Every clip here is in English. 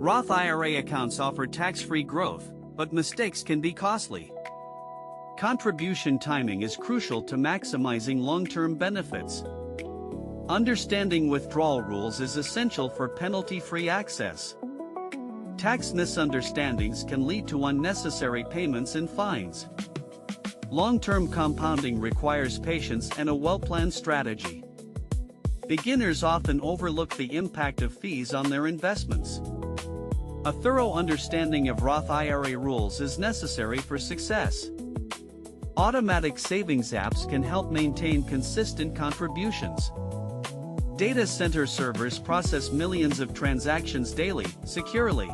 Roth IRA accounts offer tax-free growth, but mistakes can be costly. Contribution timing is crucial to maximizing long-term benefits. Understanding withdrawal rules is essential for penalty-free access. Tax misunderstandings can lead to unnecessary payments and fines. Long-term compounding requires patience and a well-planned strategy. Beginners often overlook the impact of fees on their investments. A thorough understanding of Roth IRA rules is necessary for success. Automatic savings apps can help maintain consistent contributions. Data center servers process millions of transactions daily, securely.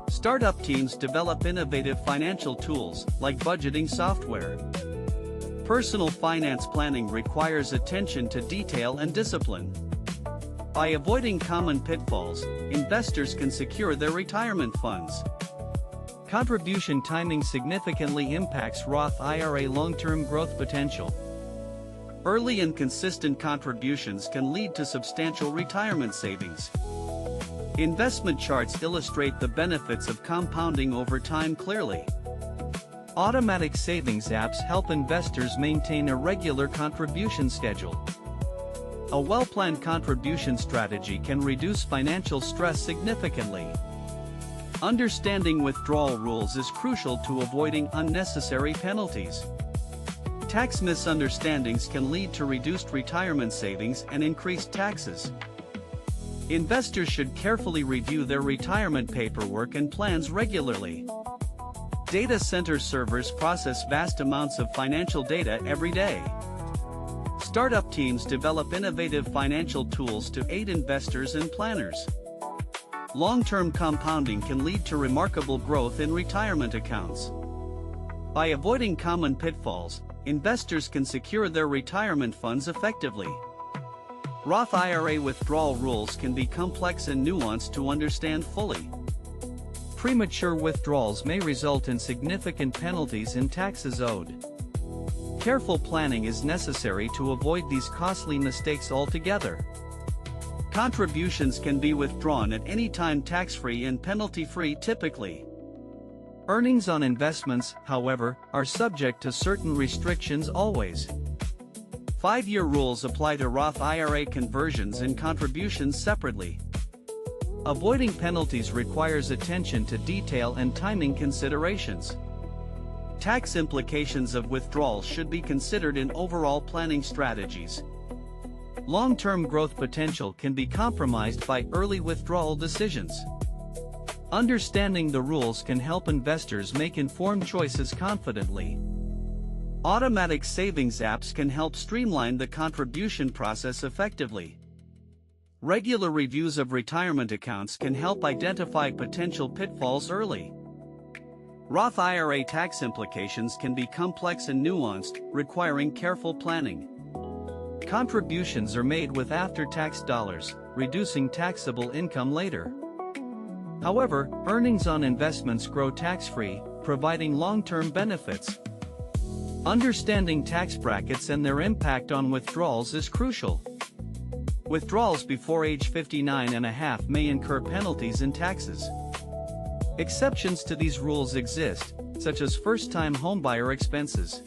Startup teams develop innovative financial tools, like budgeting software. Personal finance planning requires attention to detail and discipline. By avoiding common pitfalls, investors can secure their retirement funds. Contribution timing significantly impacts Roth IRA long-term growth potential. Early and consistent contributions can lead to substantial retirement savings. Investment charts illustrate the benefits of compounding over time clearly. Automatic savings apps help investors maintain a regular contribution schedule. A well-planned contribution strategy can reduce financial stress significantly. Understanding withdrawal rules is crucial to avoiding unnecessary penalties. Tax misunderstandings can lead to reduced retirement savings and increased taxes. Investors should carefully review their retirement paperwork and plans regularly. Data center servers process vast amounts of financial data every day. Startup teams develop innovative financial tools to aid investors and planners. Long-term compounding can lead to remarkable growth in retirement accounts. By avoiding common pitfalls, investors can secure their retirement funds effectively. Roth IRA withdrawal rules can be complex and nuanced to understand fully. Premature withdrawals may result in significant penalties and taxes owed. Careful planning is necessary to avoid these costly mistakes altogether. Contributions can be withdrawn at any time tax-free and penalty-free typically. Earnings on investments, however, are subject to certain restrictions always. 5-year rules apply to Roth IRA conversions and contributions separately. Avoiding penalties requires attention to detail and timing considerations. Tax implications of withdrawals should be considered in overall planning strategies. Long-term growth potential can be compromised by early withdrawal decisions. Understanding the rules can help investors make informed choices confidently. Automatic savings apps can help streamline the contribution process effectively. Regular reviews of retirement accounts can help identify potential pitfalls early. Roth IRA tax implications can be complex and nuanced, requiring careful planning. Contributions are made with after-tax dollars, reducing taxable income later. However, earnings on investments grow tax-free, providing long-term benefits. Understanding tax brackets and their impact on withdrawals is crucial. Withdrawals before age 59.5 may incur penalties and taxes. Exceptions to these rules exist, such as first-time homebuyer expenses.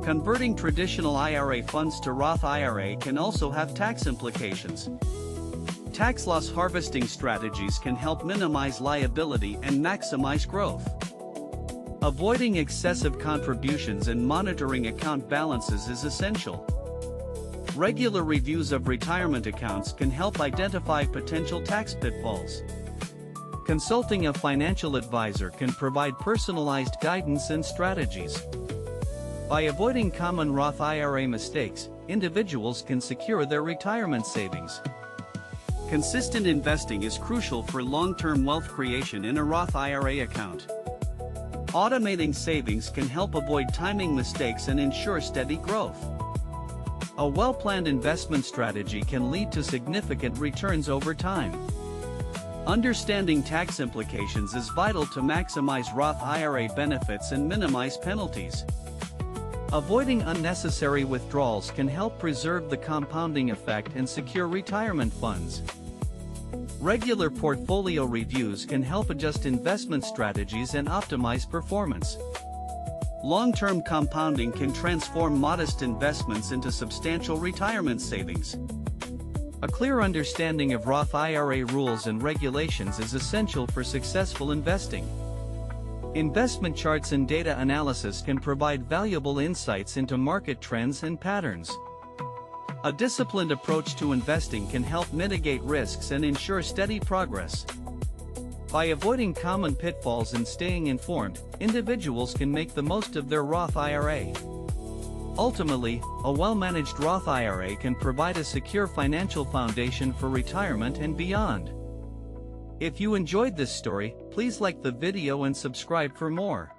Converting traditional IRA funds to Roth IRA can also have tax implications. Tax loss harvesting strategies can help minimize liability and maximize growth. Avoiding excessive contributions and monitoring account balances is essential. Regular reviews of retirement accounts can help identify potential tax pitfalls. Consulting a financial advisor can provide personalized guidance and strategies. By avoiding common Roth IRA mistakes, individuals can secure their retirement savings. Consistent investing is crucial for long-term wealth creation in a Roth IRA account. Automating savings can help avoid timing mistakes and ensure steady growth. A well-planned investment strategy can lead to significant returns over time. Understanding tax implications is vital to maximize Roth IRA benefits and minimize penalties. Avoiding unnecessary withdrawals can help preserve the compounding effect and secure retirement funds. Regular portfolio reviews can help adjust investment strategies and optimize performance. Long-term compounding can transform modest investments into substantial retirement savings. A clear understanding of Roth IRA rules and regulations is essential for successful investing. Investment charts and data analysis can provide valuable insights into market trends and patterns. A disciplined approach to investing can help mitigate risks and ensure steady progress. By avoiding common pitfalls and staying informed, individuals can make the most of their Roth IRA. Ultimately, a well-managed Roth IRA can provide a secure financial foundation for retirement and beyond. If you enjoyed this story, please like the video and subscribe for more.